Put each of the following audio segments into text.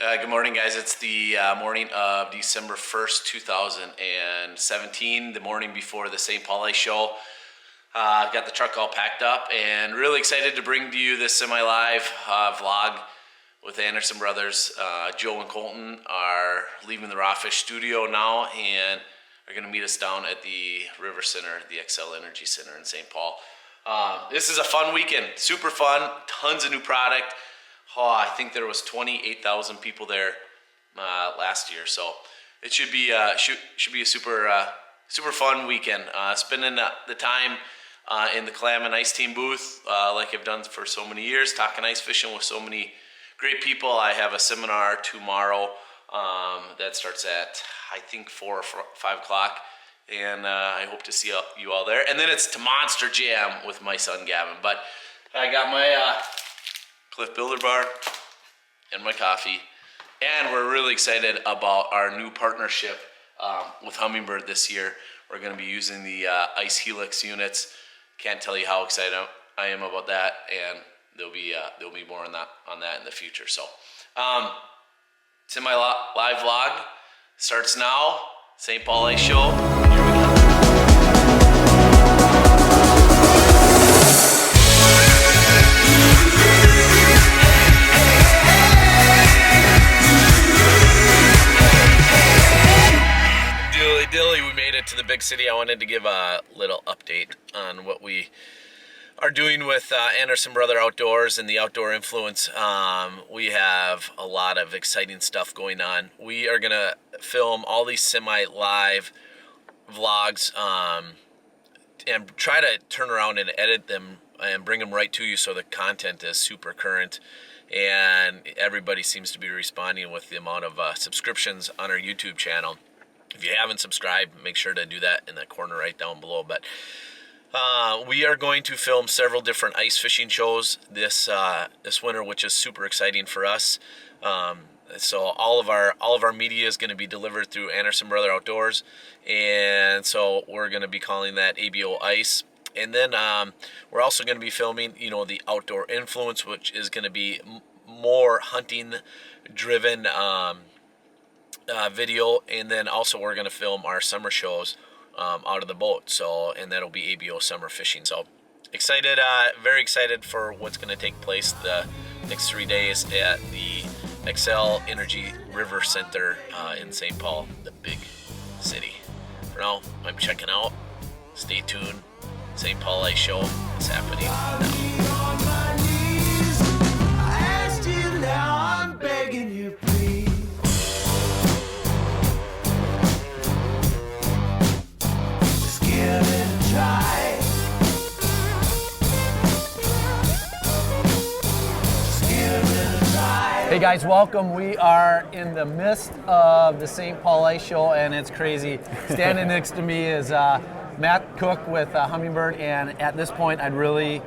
Good morning, guys. It's the morning of December 1st, 2017, the morning before the St. Paul Ice Show. Got the truck all packed up and really excited to bring to you this semi-live vlog with Anderson Brothers. Joe and Colton are leaving the Raw Fish studio now and are going to meet us down at the River Center, the Xcel Energy Center in St. Paul. This is a fun weekend, super fun, tons of new product. I think there was 28,000 people there last year, so it should be a super fun weekend. Spending the time in the Clam and Ice Team booth, like I've done for so many years, talking ice fishing with so many great people. I have a seminar tomorrow that starts at I think 4 or 5 o'clock, and I hope to see you all there. And then it's to Monster Jam with my son Gavin. But I got my Cliff Builder Bar and my coffee, and we're really excited about our new partnership with Humminbird this year. We're going to be using the Ice Helix units. Can't tell you how excited I am about that, and there'll be more on that in the future. So semi-live vlog starts now. St. Paul Ice Show. Here we go. We made it to the big city. I wanted to give a little update on what we are doing with Anderson Brother Outdoors and the Outdoor Influence. We have a lot of exciting stuff going on. We are gonna film all these semi-live vlogs and try to turn around and edit them and bring them right to you so the content is super current. And everybody seems to be responding with the amount of subscriptions on our YouTube channel. If you haven't subscribed, make sure to do that in the corner right down below. But we are going to film several different ice fishing shows this winter, which is super exciting for us. So all of our media is going to be delivered through Anderson Brother Outdoors, and so we're going to be calling that ABO Ice. And then we're also going to be filming, the Outdoor Influence, which is going to be more hunting driven video, and then also we're going to film our summer shows out of the boat, and that'll be ABO Summer Fishing. So excited, very excited for what's going to take place the next 3 days at the Xcel Energy River Center in St. Paul, the big city. For now, I'm checking out. Stay tuned. St. Paul Ice Show is happening now. Hey guys, welcome. We are in the midst of the St. Paul Ice Show, and it's crazy. Standing next to me is Matt Cook with Humminbird, and at this point I'd really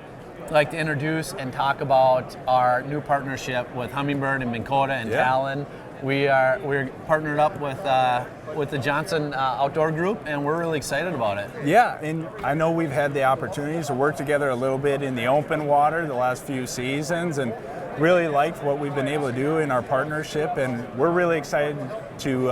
like to introduce and talk about our new partnership with Humminbird and Minn Kota and Talon. We're partnered up with the Johnson Outdoor Group, and we're really excited about it. Yeah, and I know we've had the opportunities to work together a little bit in the open water the last few seasons, and really liked what we've been able to do in our partnership, and we're really excited to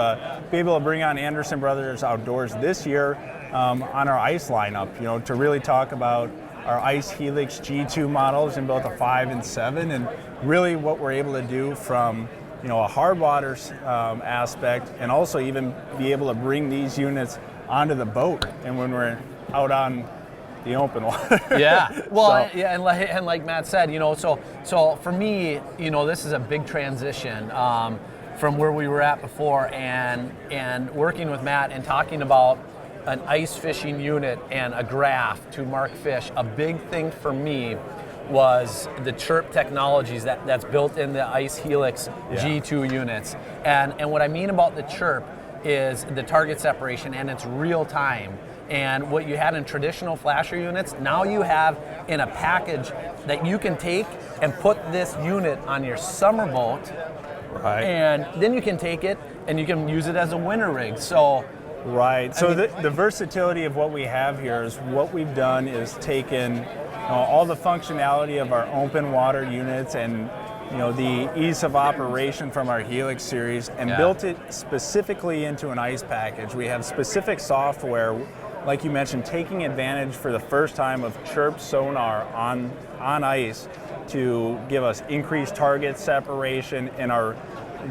be able to bring on Anderson Brothers Outdoors this year on our ice lineup, to really talk about our Ice Helix G2 models in both a 5 and 7, and really what we're able to do from a hard water aspect, and also even be able to bring these units onto the boat and when we're out on the open water. Yeah, well, so. Yeah, and like Matt said, so for me, this is a big transition from where we were at before, and working with Matt and talking about an ice fishing unit and a graph to mark fish. A big thing for me was the chirp technologies that's built in the Ice Helix G2 units. And what I mean about the chirp is the target separation, and it's real time. And what you had in traditional flasher units, now you have in a package that you can take and put this unit on your summer boat, right? And then you can take it and you can use it as a winter rig. So, right. So the versatility of what we have here is what we've done is taken all the functionality of our open water units and the ease of operation from our Helix series and built it specifically into an ice package. We have specific software, like you mentioned, taking advantage for the first time of chirp sonar on ice to give us increased target separation and our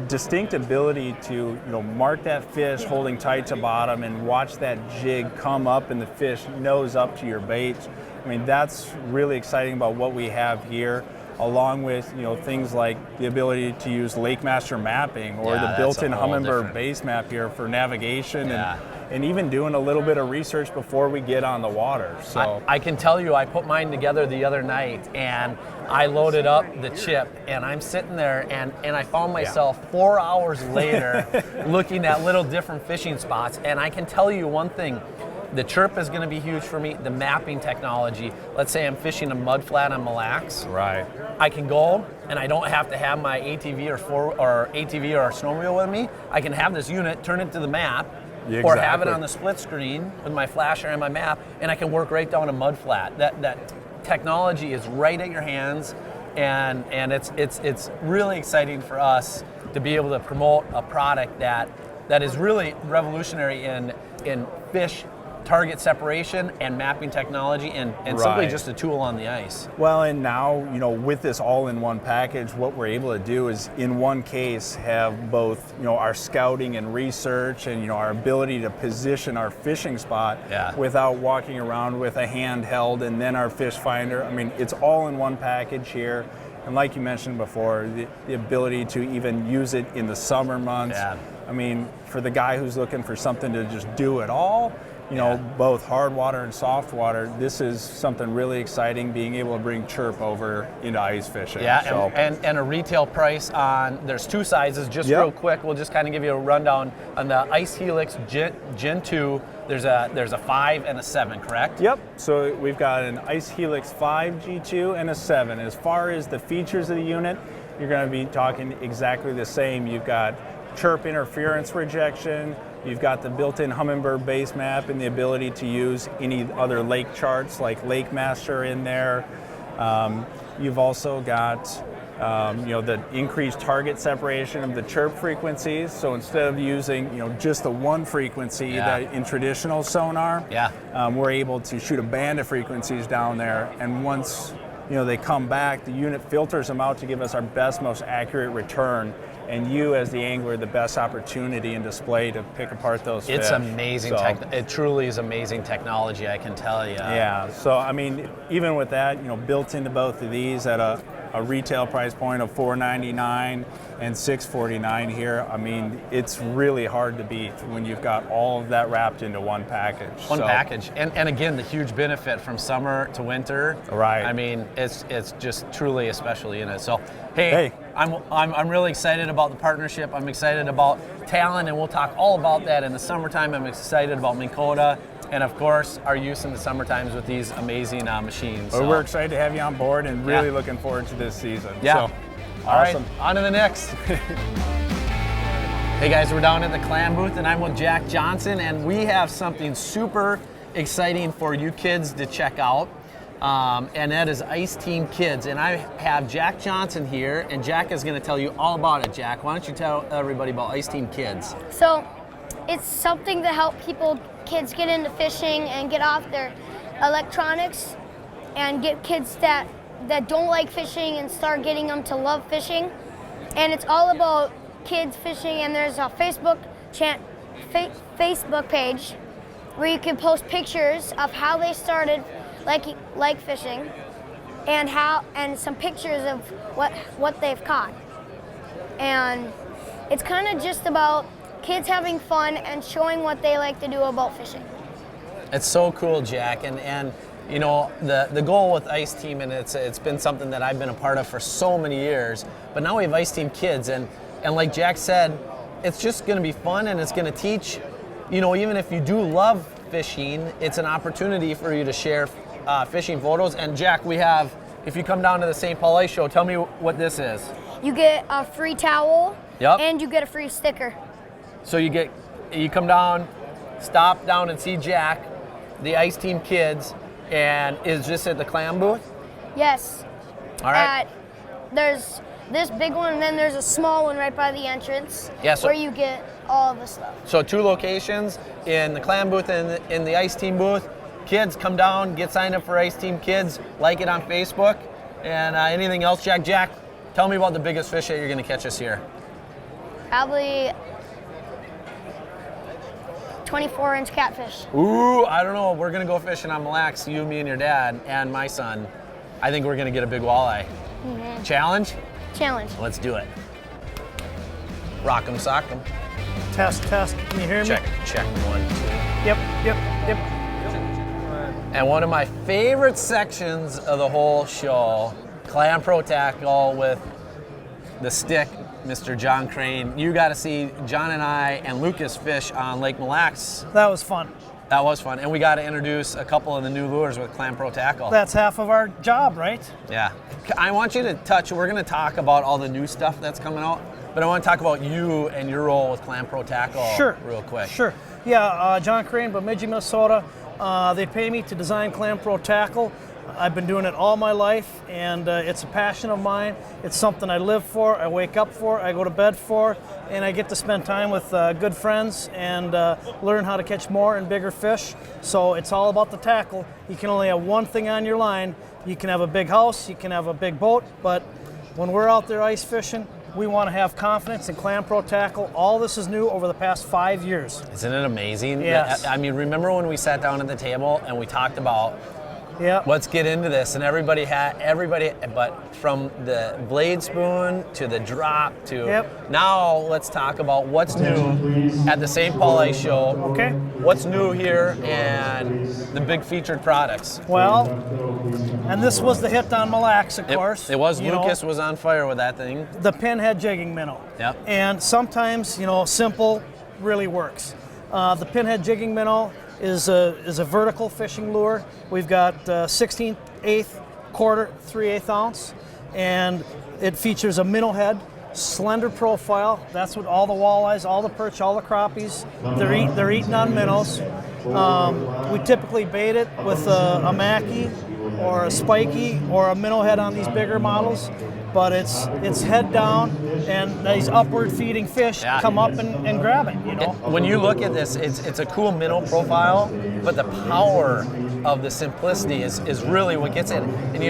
distinct ability to mark that fish holding tight to bottom and watch that jig come up and the fish nose up to your bait. I mean, that's really exciting about what we have here, along with things like the ability to use Lake Master mapping or the built-in Humminbird base map here for navigation and even doing a little bit of research before we get on the water. So I can tell you, I put mine together the other night and I loaded up the chip and I'm sitting there and I found myself 4 hours later looking at little different fishing spots. And I can tell you one thing, the chirp is going to be huge for me. The mapping technology. Let's say I'm fishing a mud flat on Mille Lacs. Right. I can go and I don't have to have my ATV or snowmobile with me. I can have this unit, turn it to the map, or have it on the split screen with my flasher and my map, and I can work right down a mud flat. That technology is right at your hands, and it's really exciting for us to be able to promote a product that is really revolutionary in fish target separation and mapping technology and simply just a tool on the ice. Well, and now, with this all-in-one package, what we're able to do is in one case have both, our scouting and research and, our ability to position our fishing spot without walking around with a handheld and then our fish finder. I mean, it's all in one package here. And like you mentioned before, the ability to even use it in the summer months. I mean, for the guy who's looking for something to just do it all, both hard water and soft water, this is something really exciting, being able to bring chirp over into ice fishing. And a retail price on, there's two sizes, just real quick, we'll just kind of give you a rundown. On the Ice Helix Gen 2, there's a 5 and a 7, correct? Yep, so we've got an Ice Helix 5 G2 and a 7. As far as the features of the unit, you're going to be talking exactly the same. You've got chirp interference rejection, you've got the built-in Humminbird base map and the ability to use any other lake charts like Lake Master in there. You've also got the increased target separation of the chirp frequencies. So instead of using just the one frequency that in traditional sonar, we're able to shoot a band of frequencies down there, and once they come back, the unit filters them out to give us our best, most accurate return. And you, as the angler, the best opportunity and display to pick apart those fish. It's amazing. It truly is amazing technology, I can tell you. Yeah. So I mean, even with that, built into both of these at a retail price point of $499 and $649 here, I mean, it's really hard to beat when you've got all of that wrapped into one package. One package, and again, the huge benefit from summer to winter. Right. I mean, it's just truly a special unit. So, hey. I'm really excited about the partnership. I'm excited about Talon, and we'll talk all about that in the summertime. I'm excited about Minn Kota, and of course, our use in the summer times with these amazing machines. Well, we're excited to have you on board and really looking forward to this season. Yeah. So, all right, on to the next. Hey guys, we're down at the Clam booth, and I'm with Jack Johnson, and we have something super exciting for you kids to check out. And that is Ice Team Kids. And I have Jack Johnson here, and Jack is going to tell you all about it. Jack, why don't you tell everybody about Ice Team Kids? So, it's something to help kids get into fishing and get off their electronics and get kids that don't like fishing and start getting them to love fishing. And it's all about kids fishing, and there's a Facebook page where you can post pictures of how they started like fishing, and some pictures of what they've caught. And it's kind of just about kids having fun and showing what they like to do about fishing. It's so cool, Jack, and the goal with Ice Team, and it's been something that I've been a part of for so many years, but now we have Ice Team Kids, and like Jack said, it's just going to be fun, and it's going to teach, even if you do love fishing, it's an opportunity for you to share fishing photos. And Jack, we have, if you come down to the St. Paul Ice Show, tell me what this is. You get a free towel, and you get a free sticker. So you come down, stop down and see Jack, the Ice Team Kids, and is this at the Clam booth? Yes. All right. this big one, and then there's a small one right by the entrance Yeah, where you get all of the stuff. So 2 locations, in the Clam booth and in the Ice Team booth. Kids, come down, get signed up for Ice Team Kids, like it on Facebook. And anything else, Jack? Jack, tell me about the biggest fish that you're going to catch this year. Probably 24-inch catfish. Ooh, I don't know. We're going to go fishing on Mille Lacs, you, me, and your dad, and my son. I think we're going to get a big walleye. Mm-hmm. Challenge? Challenge. Let's do it. Rock 'em, sock 'em. Test. Can you hear me? Check. 1, 2. Yep. And one of my favorite sections of the whole show, Clam Pro Tackle with the stick, Mr. John Crane. You got to see John and I and Lucas fish on Lake Mille Lacs. That was fun. That was fun. And we got to introduce a couple of the new lures with Clam Pro Tackle. That's half of our job, right? Yeah. I want you to touch, we're going to talk about all the new stuff that's coming out, but I want to talk about you and your role with Clam Pro Tackle real quick. Sure. Yeah, John Crane, Bemidji, Minnesota. They pay me to design Clam Pro Tackle. I've been doing it all my life, and it's a passion of mine. It's something I live for, I wake up for, I go to bed for, and I get to spend time with good friends and learn how to catch more and bigger fish. So it's all about the tackle. You can only have one thing on your line. You can have a big house, you can have a big boat, but when we're out there ice fishing, we want to have confidence in Clam Pro Tackle. All this is new over the past 5 years. Isn't it amazing? Yes. I mean, remember when we sat down at the table and we talked about let's get into this, and everybody, but from the blade spoon to the drop to now, let's talk about what's new at the St. Paul Ice Show. Okay. What's new here and the big featured products. Well, and this was the hit on Mille Lacs, of course. It was. Lucas was on fire with that thing. The pinhead jigging minnow. Yep. And sometimes, simple really works. The pinhead jigging minnow is a vertical fishing lure. We've got 16 eighth, quarter, 3/8 ounce, and it features a minnow head, slender profile. That's what all the walleyes, all the perch, all the crappies, they're eating on minnows. We typically bait it with a mackie or a spiky or a minnow head on these bigger models, but it's head down, and these upward feeding fish come up and grab it, When you look at this, it's a cool minnow profile, but the power of the simplicity is really what gets it. And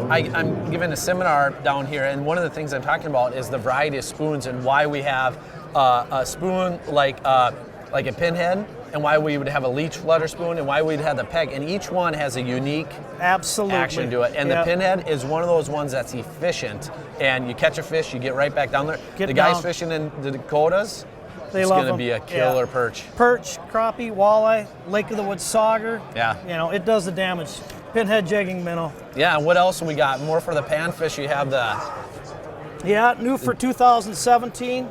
I'm giving a seminar down here, and one of the things I'm talking about is the variety of spoons and why we have a spoon like a pinhead, and why we would have a leech flutter spoon, and why we'd have the peg, and each one has a unique action to it. And the pinhead is one of those ones that's efficient, and you catch a fish, you get right back down there. The guys fishing in the Dakotas, it's going to be a killer perch. Perch, crappie, walleye, Lake of the Woods sauger. Yeah. It does the damage. Pinhead jigging minnow. Yeah, and what else we got? More for the panfish, you have the... Yeah, new for 2017.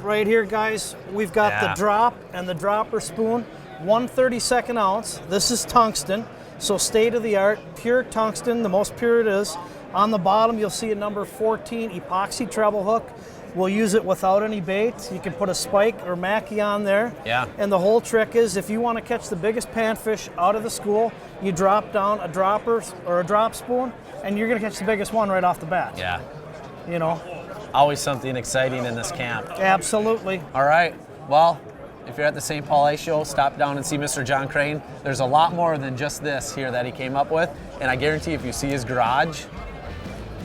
Right here, guys, we've got the drop and the dropper spoon, 1/32 ounce. This is tungsten, so state of the art, pure tungsten, the most pure it is. On the bottom, you'll see a number 14 epoxy treble hook. We'll use it without any bait. You can put a spike or mackie on there. Yeah. And the whole trick is, if you want to catch the biggest panfish out of the school, you drop down a dropper or a drop spoon, and you're going to catch the biggest one right off the bat. Yeah. Always something exciting in this camp. Absolutely. All right. Well, if you're at the St. Paul Ice Show, stop down and see Mr. John Crane. There's a lot more than just this here that he came up with, and I guarantee if you see his garage,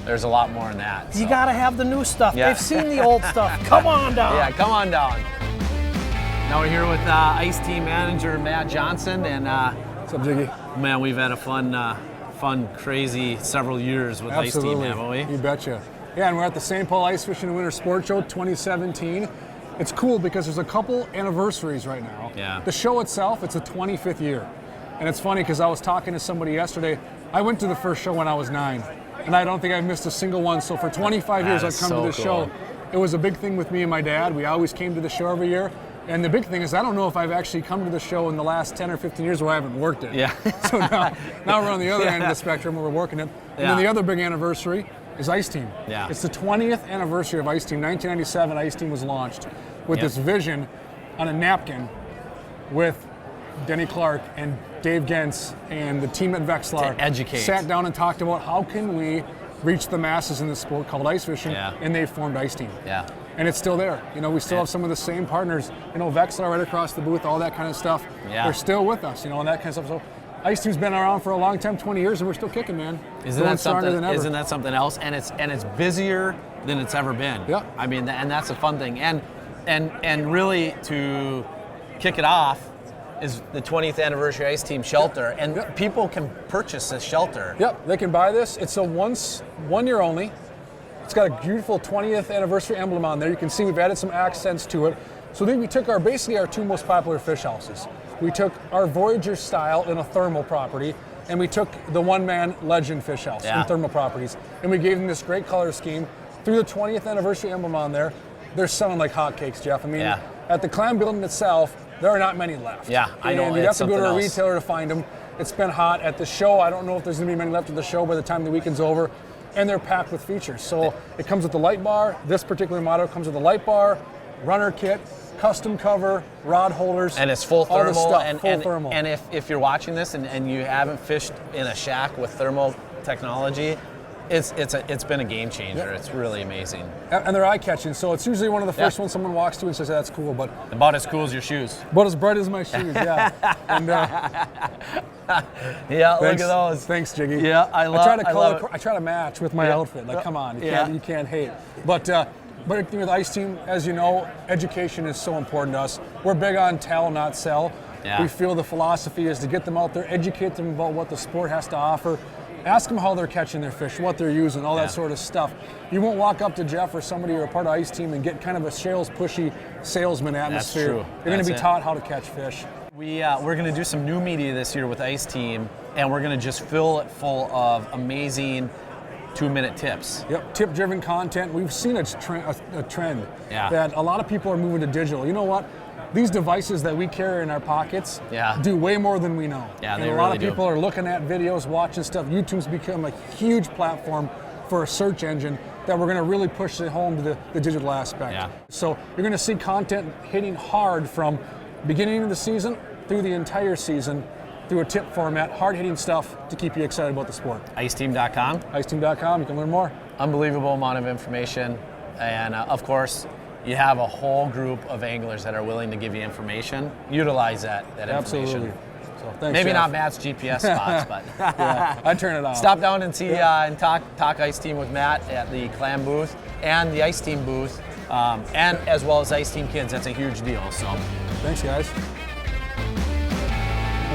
there's a lot more in that. So. You got to have the new stuff. Yeah. They've seen the old stuff. Come on down. Yeah, come on down. Now we're here with Ice Team Manager Matt Johnson, and what's up, Jiggy? Man, we've had a fun, crazy several years with Ice Team, haven't we? You betcha. Yeah, and we're at the St. Paul Ice Fishing and Winter Sports Show 2017. It's cool because there's a couple anniversaries right now. Yeah. The show itself, it's a 25th year. And it's funny because I was talking to somebody yesterday. I went to the first show when I was 9, and I don't think I've missed a single one. So for 25 years I've come to this show. It was a big thing with me and my dad. We always came to the show every year. And the big thing is, I don't know if I've actually come to the show in the last 10 or 15 years where I haven't worked it. Yeah. So now we're on the other end of the spectrum where we're working it. And then the other big anniversary is Ice Team. Yeah. It's the 20th anniversary of Ice Team. 1997, Ice Team was launched with this vision on a napkin with Denny Clark and Dave Gens and the team at Vexlar. To educate. Sat down and talked about how can we reached the masses in this sport called ice fishing, and they formed IceT. Yeah. And it's still there. You know, we still have some of the same partners. You know, Vexlar right across the booth, all that kind of stuff. Yeah. They're still with us, you know, and that kind of stuff. So IceT's been around for a long time, 20 years, and we're still kicking, man. Isn't that something else? And it's busier than it's ever been. Yeah. I mean, and that's a fun thing. And really to kick it off is the 20th anniversary Ice Team shelter, and people can purchase this shelter. Yep, they can buy this. It's a 1 year only. It's got a beautiful 20th anniversary emblem on there. You can see we've added some accents to it. So then we took basically our 2 most popular fish houses. We took our Voyager style in a thermal property, and we took the one-man Legend fish house in thermal properties, and we gave them this great color scheme. Through the 20th anniversary emblem on there, they're selling like hotcakes, Jeff. I mean, at the Clam building itself, there are not many left. Yeah, I know. And you'd have to go to a retailer to find them. It's been hot at the show. I don't know if there's going to be many left at the show by the time the weekend's over. And they're packed with features. So it comes with the light bar. This particular model comes with a light bar, runner kit, custom cover, rod holders. And it's full thermal. All this stuff, full thermal. And if you're watching this and you haven't fished in a shack with thermal technology, it's been a game changer. It's really amazing. And they're eye-catching, so it's usually one of the first ones someone walks to and says, that's cool, but... About as cool as your shoes. About as bright as my shoes, yeah. And, yeah, look at those. Thanks, Jiggy. Yeah, I love it. I try to match with my outfit. Like, come on, you can't hate. But with Ice Team, as you know, education is so important to us. We're big on tell, not sell. Yeah. We feel the philosophy is to get them out there, educate them about what the sport has to offer, ask them how they're catching their fish, what they're using, all that sort of stuff. You won't walk up to Jeff or somebody or a part of Ice Team and get kind of a sales pushy salesman atmosphere. That's true. You're going to be taught how to catch fish. We're going to do some new media this year with Ice Team, and we're going to just fill it full of amazing 2-minute tips. Yep, tip-driven content. We've seen a trend Yeah. that a lot of people are moving to digital. You know what? These devices that we carry in our pockets do way more than we know. Yeah, and they a lot really of do. people are looking at videos, watching stuff. YouTube's become a huge platform for a search engine that we're going to really push it home to the digital aspect. Yeah. So you're going to see content hitting hard from beginning of the season through the entire season through a tip format, hard-hitting stuff to keep you excited about the sport. IceTeam.com. IceTeam.com, you can learn more. Unbelievable amount of information, and of course, you have a whole group of anglers that are willing to give you information. Utilize that information. Absolutely. So thanks, Maybe Jeff. not Matt's GPS spots, but yeah, I turn it on. Stop down and see and talk Ice Team with Matt at the Clam booth and the Ice Team booth, and as well as Ice Team Kids. That's a huge deal. So thanks, guys.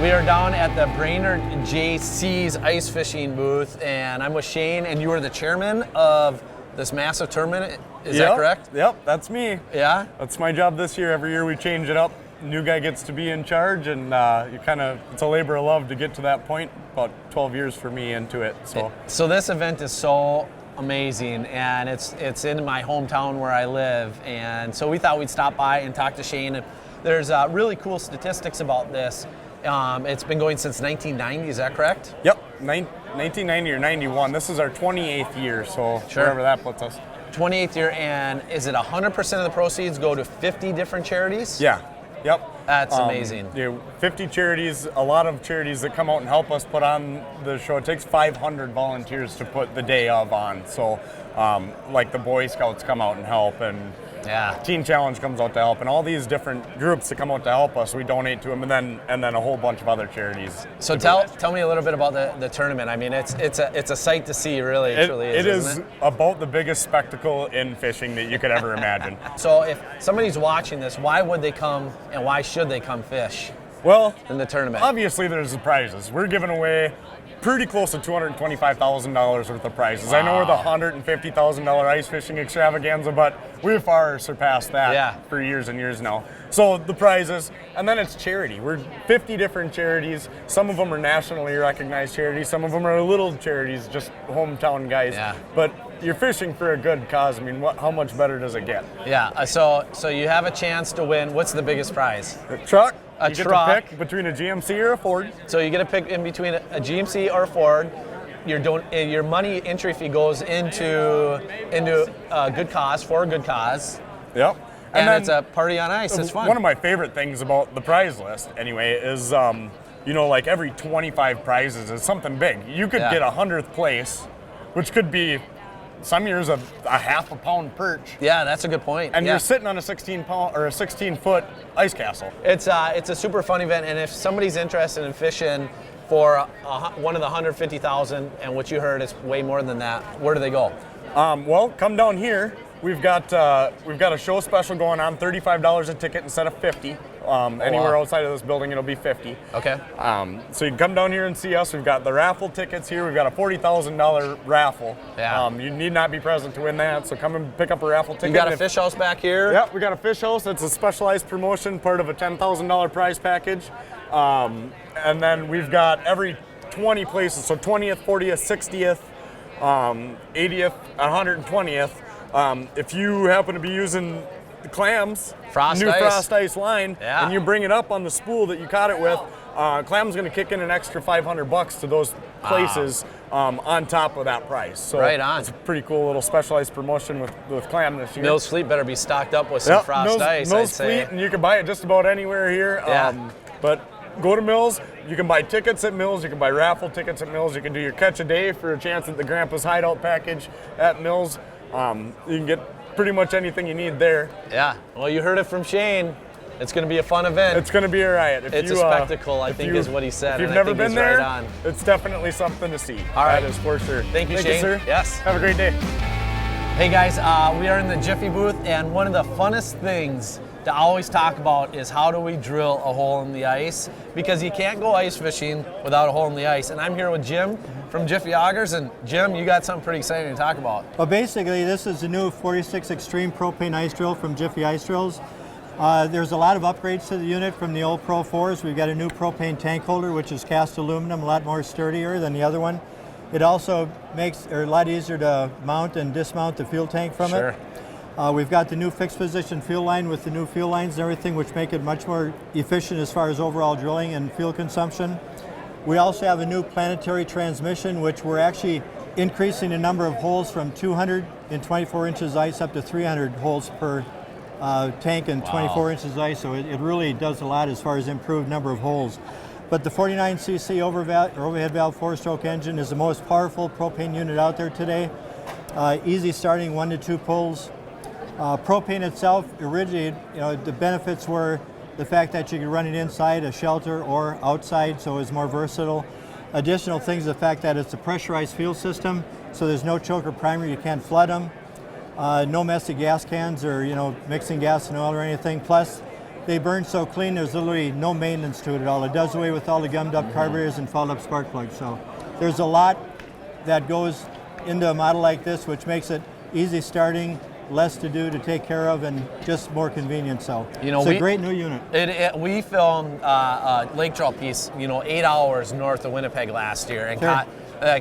we are down at the Brainerd JC's ice fishing booth, and I'm with Shane, and you are the chairman of this massive tournament. Is that correct? Yep, that's me. Yeah? That's my job this year. Every year we change it up. New guy gets to be in charge, and it's a labor of love to get to that point. About 12 years for me into it. So this event is so amazing, and it's in my hometown where I live, and so we thought we'd stop by and talk to Shane. And there's really cool statistics about this. It's been going since 1990, is that correct? Yep, 1990 or 91. This is our 28th year, so wherever that puts us. 28th year, and is it 100% of the proceeds go to 50 different charities? Yeah, yep. That's amazing. 50 charities, a lot of charities that come out and help us put on the show. It takes 500 volunteers to put the day of on. So like the Boy Scouts come out and help, and Teen Challenge comes out to help, and all these different groups that come out to help us, we donate to them, and then a whole bunch of other charities. So tell me a little bit about the tournament. I mean, it's a sight to see, really. It truly is. It is about the biggest spectacle in fishing that you could ever imagine. So if somebody's watching this, why would they come, and why should they come fish? Well, in the tournament, obviously there's the prizes. We're giving away pretty close to $225,000 worth of prizes. Wow. I know we're the $150,000 ice fishing extravaganza, but we've far surpassed that for years and years now. So the prizes, and then it's charity. We're 50 different charities. Some of them are nationally recognized charities. Some of them are little charities, just hometown guys. Yeah. But you're fishing for a good cause. I mean, how much better does it get? Yeah. So you have a chance to win. What's the biggest prize? A truck. You get to pick between a GMC or a Ford. So you get to pick in between a GMC or a Ford. Your money entry fee goes into a good cause, for a good cause. Yep. And it's a party on ice. It's fun. One of my favorite things about the prize list, anyway, is like every 25 prizes is something big. You could get 100th place which could be some years a half a pound perch. Yeah, that's a good point. And yeah. you're sitting on a 16-pound or a 16-foot ice castle. It's a super fun event, and if somebody's interested in fishing for one of the 150,000, and what you heard is way more than that, where do they go? Well, come down here. We've got a show special going on, $35 a ticket instead of $50. Anywhere outside of this building, it'll be $50. Okay. So you can come down here and see us. We've got the raffle tickets here. We've got a $40,000 raffle. Yeah. You need not be present to win that. So come and pick up a raffle ticket. You got a fish house back here? Yep, we got a fish house. It's a specialized promotion, part of a $10,000 prize package. And then we've got every 20 places, so 20th, 40th, 60th, 80th, 120th. If you happen to be using the Clam's Frost new ice. Frost Ice line, Yeah. and you bring it up on the spool that you caught it with, Clam's going to kick in an extra $500 to those places on top of that price. So Right on. it's a pretty cool little specialized promotion with Clam this year. Mill's Fleet better be stocked up with some Frost Ice, I'd Mill's say. Fleet, and you can buy it just about anywhere here. Yeah. But go to Mills. You can buy tickets at Mills. You can buy raffle tickets at Mills. You can do your catch a day for a chance at the Grandpa's Hideout package at Mills. You can get pretty much anything you need there. Yeah. Well, you heard it from Shane. It's going to be a fun event. It's going to be a riot. It's a spectacle, I think, is what he said. If you've and I never think been he's there, right on. it's definitely something to see. All right. That is for sure. Thank you, Shane. sir. Yes. Have a great day. Hey guys, we are in the Jiffy booth, and one of the funnest things to always talk about is how do we drill a hole in the ice, because you can't go ice fishing without a hole in the ice. And I'm here with Jim from Jiffy Augers, and Jim, you got something pretty exciting to talk about. Well, basically, this is the new 46 Extreme propane ice drill from Jiffy Ice Drills. There's a lot of upgrades to the unit from the old Pro 4s. We've got a new propane tank holder, which is cast aluminum, a lot more sturdier than the other one. It also makes it a lot easier to mount and dismount the fuel tank from it. We've got the new fixed position fuel line with the new fuel lines and everything, which make it much more efficient as far as overall drilling and fuel consumption. We also have a new planetary transmission, which we're actually increasing the number of holes from 224 inches ice up to 300 holes per tank and 24 inches ice. So it really does a lot as far as improved number of holes. But the 49cc overhead valve 4-stroke engine is the most powerful propane unit out there today. Easy starting 1 to 2 pulls. Propane itself, originally, the benefits were the fact that you could run it inside a shelter or outside, so it's more versatile. Additional things, the fact that it's a pressurized fuel system, so there's no choke or primer, you can't flood them. No messy gas cans or mixing gas and oil or anything. Plus, they burn so clean, there's literally no maintenance to it at all. It does away with all the gummed up carburetors and fouled up spark plugs. So there's a lot that goes into a model like this, which makes it easy starting, less to do to take care of, and just more convenient. So it's a great new unit. We filmed a lake trout piece, 8 hours north of Winnipeg last year, and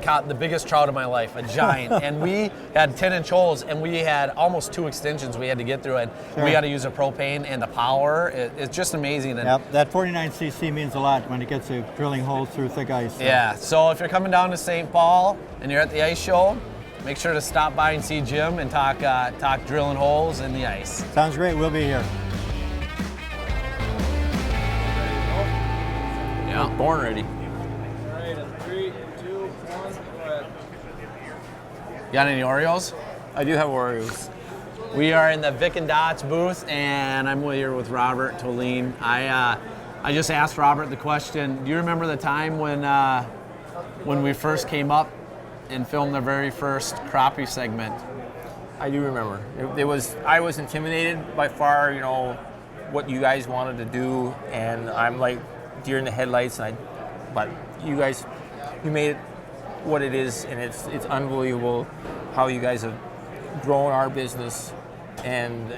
caught the biggest trout of my life, a giant. And we had 10-inch holes, and we had almost 2 extensions we had to get through it. We got to use a propane, and the power, it's just amazing. And yep, that 49cc means a lot when it gets to drilling holes through thick ice. So. Yeah, so if you're coming down to St. Paul and you're at the ice show, make sure to stop by and see Jim and talk drilling holes in the ice. Sounds great. We'll be here. Yeah, born ready. All right, in 3, 2, 1, go ahead. Got any Oreos? I do have Oreos. We are in the Vic and Dot's booth, and I'm here with Robert Tolene. I just asked Robert the question. Do you remember the time when we first came up and filmed the very first crappie segment? I do remember. I was intimidated by far, what you guys wanted to do, and I'm like deer in the headlights. But you guys, you made it what it is, and it's unbelievable how you guys have grown our business, and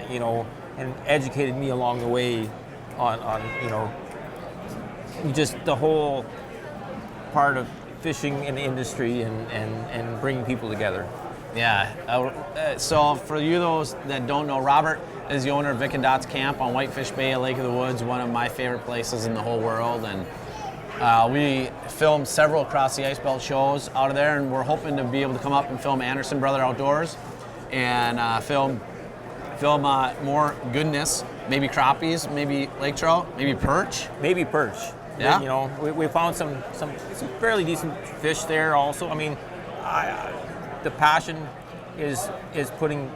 and educated me along the way on just the whole part of fishing in the industry and bringing people together. Yeah. So for you those that don't know, Robert is the owner of Vic and Dot's Camp on Whitefish Bay, Lake of the Woods, one of my favorite places in the whole world. And we filmed several across the Ice Belt shows out of there, and we're hoping to be able to come up and film Anderson Brother Outdoors and film more goodness, maybe crappies, maybe lake trout, maybe perch. Maybe perch. Yeah. We found some fairly decent fish there also. I mean, the passion is putting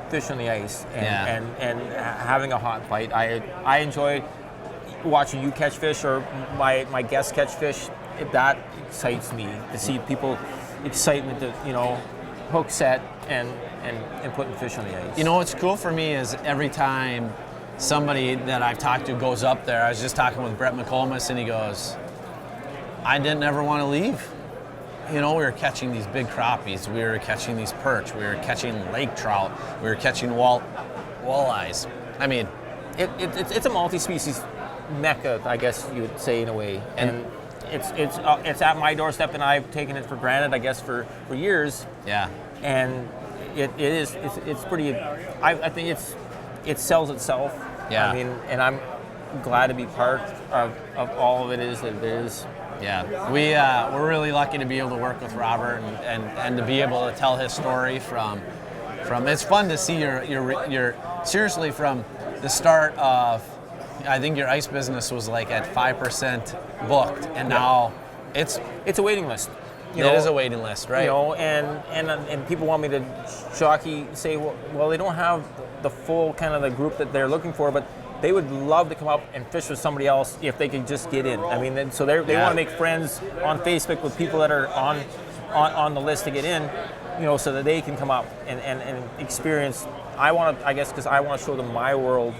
fish on the ice and having a hot fight. I enjoy watching you catch fish or my guests catch fish. That excites me to see people excitement to hook set and putting fish on the ice. You know what's cool for me is every time somebody that I've talked to goes up there. I was just talking with Brett McComas, and he goes, I didn't ever want to leave. We were catching these big crappies, we were catching these perch, we were catching lake trout, we were catching walleyes. I mean, it's a multi-species mecca, I guess you would say, in a way. And it's at my doorstep, and I've taken it for granted, I guess, for years. Yeah. And it's pretty. I think it sells itself. Yeah. I mean, and I'm glad to be part of all of it. Is that there is. Yeah, we're really lucky to be able to work with Robert and to be able to tell his story from. It's fun to see your seriously from the start of. I think your ice business was like at 5% booked, and now it's a waiting list. It is a waiting list, right? And people want me to shocky say, well, they don't have the full kind of the group that they're looking for, but they would love to come up and fish with somebody else if they could just get in. I mean, so they want to make friends on Facebook with people that are on the list to get in, so that they can come up and experience. I guess because I want to show them my world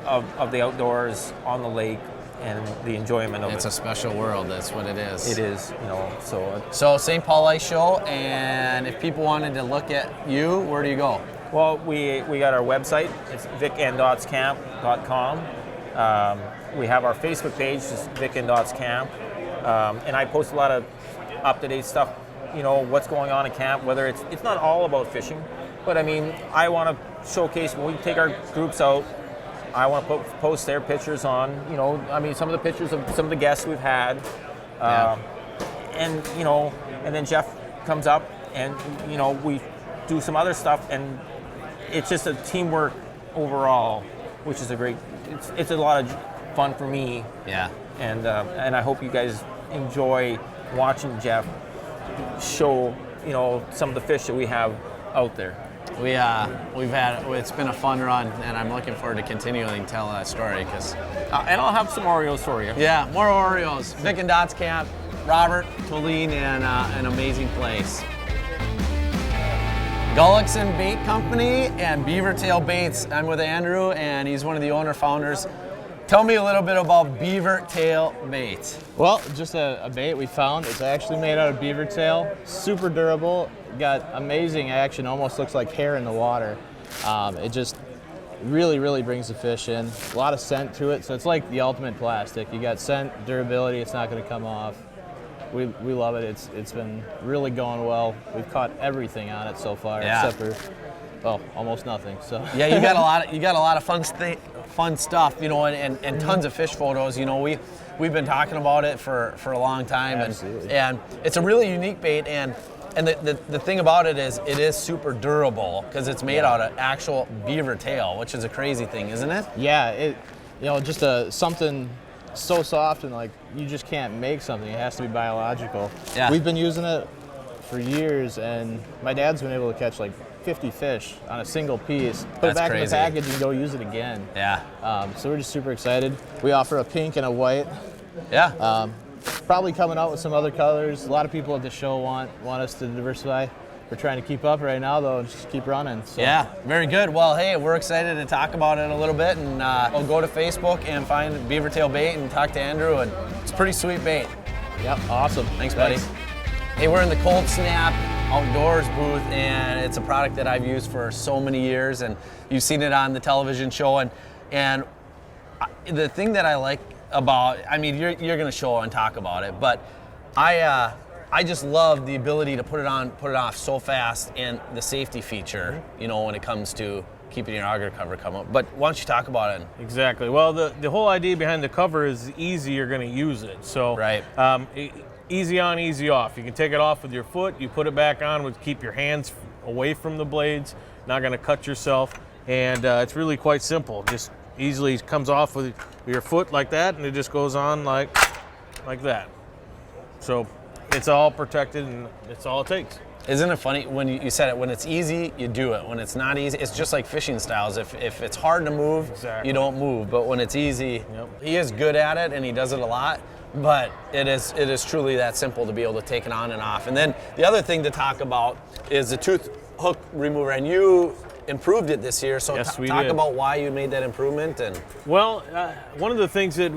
of the outdoors on the lake and the enjoyment of it. It's a special world. That's what it is. It is, So St. Paul Ice Show, and if people wanted to look at you, where do you go? Well, we got our website. It's vicanddotscamp.com. We have our Facebook page, just Vic and Dot's Camp, and I post a lot of up-to-date stuff. What's going on in camp. Whether it's not all about fishing, but I mean, I want to showcase when we take our groups out. I want to post their pictures on, some of the pictures of some of the guests we've had, and then Jeff comes up and we do some other stuff, and it's just a teamwork overall, which is it's a lot of fun for me. Yeah. And I hope you guys enjoy watching Jeff show some of the fish that we have out there. It's been a fun run, and I'm looking forward to continuing to tell that story and I'll have some Oreos for you. Yeah, more Oreos. Vic and Dot's Camp, Robert, Tolene, and an amazing place. Gullickson Bait Company and Beavertail Baits. I'm with Andrew, and he's one of the owner-founders. Tell me a little bit about Beavertail Bait. Well, just a bait we found. It's actually made out of beaver tail, super durable, got amazing action, almost looks like hair in the water. It just really, really brings the fish in. A lot of scent to it, so it's like the ultimate plastic. You got scent, durability, it's not going to come off. We love it. It's been really going well. We've caught everything on it so far, except for almost nothing. So yeah, you got a lot of fun stuff, and tons of fish photos. We've been talking about it for a long time, and it's a really unique bait, and the thing about it is super durable because it's made out of actual beaver tail, which is a crazy thing, isn't it? Yeah, just something so soft, and like you just can't make something. It has to be biological. Yeah. We've been using it for years, and my dad's been able to catch like 50 fish on a single piece, put it back in the package, and go use it again. Yeah. So we're just super excited. We offer a pink and a white. Yeah. Probably coming out with some other colors. A lot of people at the show want us to diversify. We're trying to keep up right now, though, and just keep running. So. Yeah, very good. Well, hey, we're excited to talk about it a little bit, and we'll go to Facebook and find Beavertail Bait and talk to Andrew, and it's a pretty sweet bait. Yep, awesome. Thanks, buddy. Hey, we're in the Cold Snap Outdoors booth, and it's a product that I've used for so many years, and you've seen it on the television show, and the thing that I like about, you're going to show and talk about it, but I just love the ability to put it off so fast, and the safety feature, when it comes to keeping your auger cover come up. But why don't you talk about it? Exactly. Well, the whole idea behind the cover is the easy you're going to use it. So right. Easy on, easy off. You can take it off with your foot. You put it back on keep your hands away from the blades. Not going to cut yourself. And it's really quite simple. Just easily comes off with your foot like that, and it just goes on like that. So it's all protected, and it's all it takes. Isn't it funny when you said it, when it's easy, you do it. When it's not easy, it's just like fishing styles. If it's hard to move, Exactly. you don't move. But when it's easy, he is good at it and he does it a lot. But it is truly that simple to be able to take it on and off. And then the other thing to talk about is the tooth hook remover. And you improved it this year. So Yes, we talk did. about why you made that improvement. And Well, one of the things that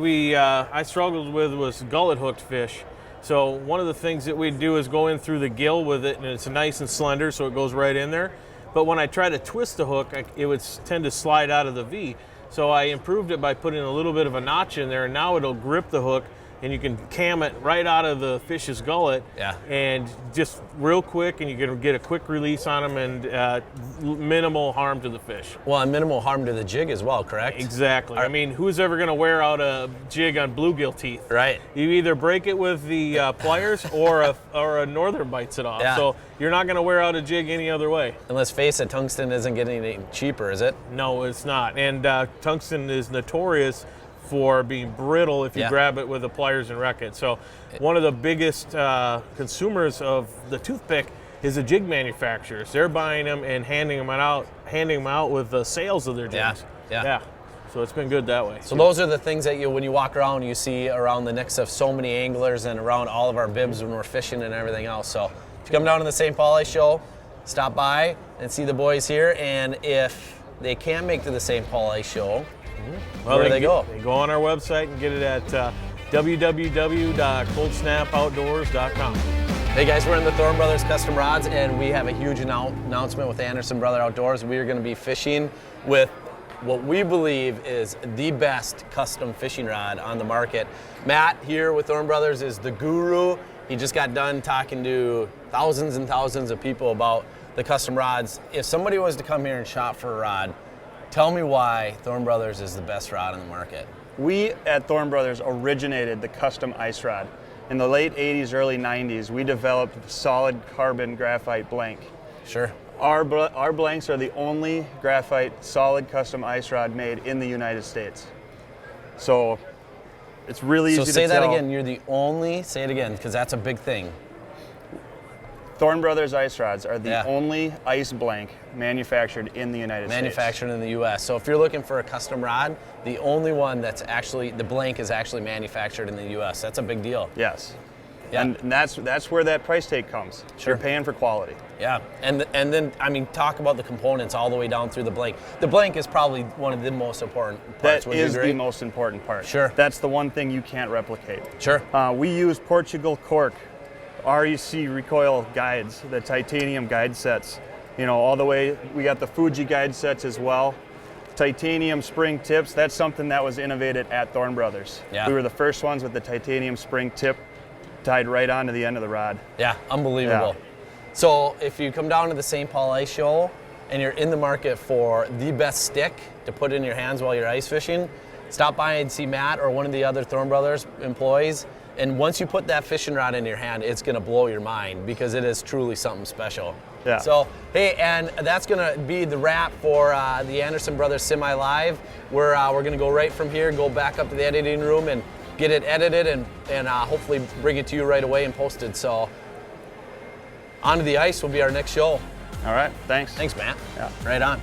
I struggled with was gullet hooked fish. So one of the things that we do is go in through the gill with it, and it's nice and slender, so it goes right in there. But when I try to twist the hook, it would tend to slide out of the V. So I improved it by putting a little bit of a notch in there, and now it'll grip the hook, and you can cam it right out of the fish's gullet, and just real quick, and you can get a quick release on them, and minimal harm to the fish. well, and minimal harm to the jig as well, correct? Exactly. I mean, who's ever going to wear out a jig on bluegill teeth? Right. You either break it with the pliers or a northern bites it off. Yeah. So you're not going to wear out a jig any other way. And let's face it, tungsten isn't getting any cheaper, is it? No, it's not. And tungsten is notorious for being brittle if you grab it with the pliers and wreck it. So one of the biggest consumers of the toothpick is the jig manufacturers. They're buying them and handing them out with the sales of their jigs. Yeah. So it's been good that way. So those are the things that when you walk around, you see around the necks of so many anglers and around all of our bibs when we're fishing and everything else. So if you come down to the St. Paul Ice Show, stop by and see the boys here. And if they can't make to the St. Paul Ice Show, where do they go? They go on our website and get it at www.coldsnapoutdoors.com. Hey guys, we're in the Thorne Brothers Custom Rods, and we have a huge announcement with Anderson Brother Outdoors. We are going to be fishing with what we believe is the best custom fishing rod on the market. Matt here with Thorne Brothers is the guru. He just got done talking to thousands and thousands of people about the custom rods. If somebody was to come here and shop for a rod, tell me why Thorne Brothers is the best rod on the market. We at Thorne Brothers originated the custom ice rod. In the late 80s, early 90s, we developed the solid carbon graphite blank. Sure. Our blanks are the only graphite solid custom ice rod made in the United States. So it's really easy to tell. So say that again, you're the only, say it again, because that's a big thing. Thorne Brothers ice rods are the only ice blank manufactured in the United States. Manufactured in the U.S. So if you're looking for a custom rod, the only one that's actually, the blank is actually manufactured in the U.S. That's a big deal. Yes. Yeah. And that's where that price tag comes. Sure. You're paying for quality. Yeah, and then, I mean, talk about the components all the way down through the blank. The blank is probably one of the most important parts. That is the most important part. Sure. That's the one thing you can't replicate. Sure. We use Portugal cork, REC recoil guides, the titanium guide sets. You know, all the way, we got the Fuji guide sets as well. Titanium spring tips, that's something that was innovated at Thorne Brothers. Yeah. We were the first ones with the titanium spring tip tied right onto the end of the rod. Yeah, unbelievable. Yeah. So if you come down to the St. Paul Ice Show and you're in the market for the best stick to put in your hands while you're ice fishing, stop by and see Matt or one of the other Thorne Brothers employees. And once you put that fishing rod in your hand, it's gonna blow your mind because it is truly something special. Yeah. So, hey, and that's gonna be the wrap for the Anderson Brothers Semi Live. We're gonna go right from here, go back up to the editing room and get it edited and hopefully bring it to you right away and posted. So, On to the Ice will be our next show. All right, thanks. Thanks, Matt. Yeah. Right on.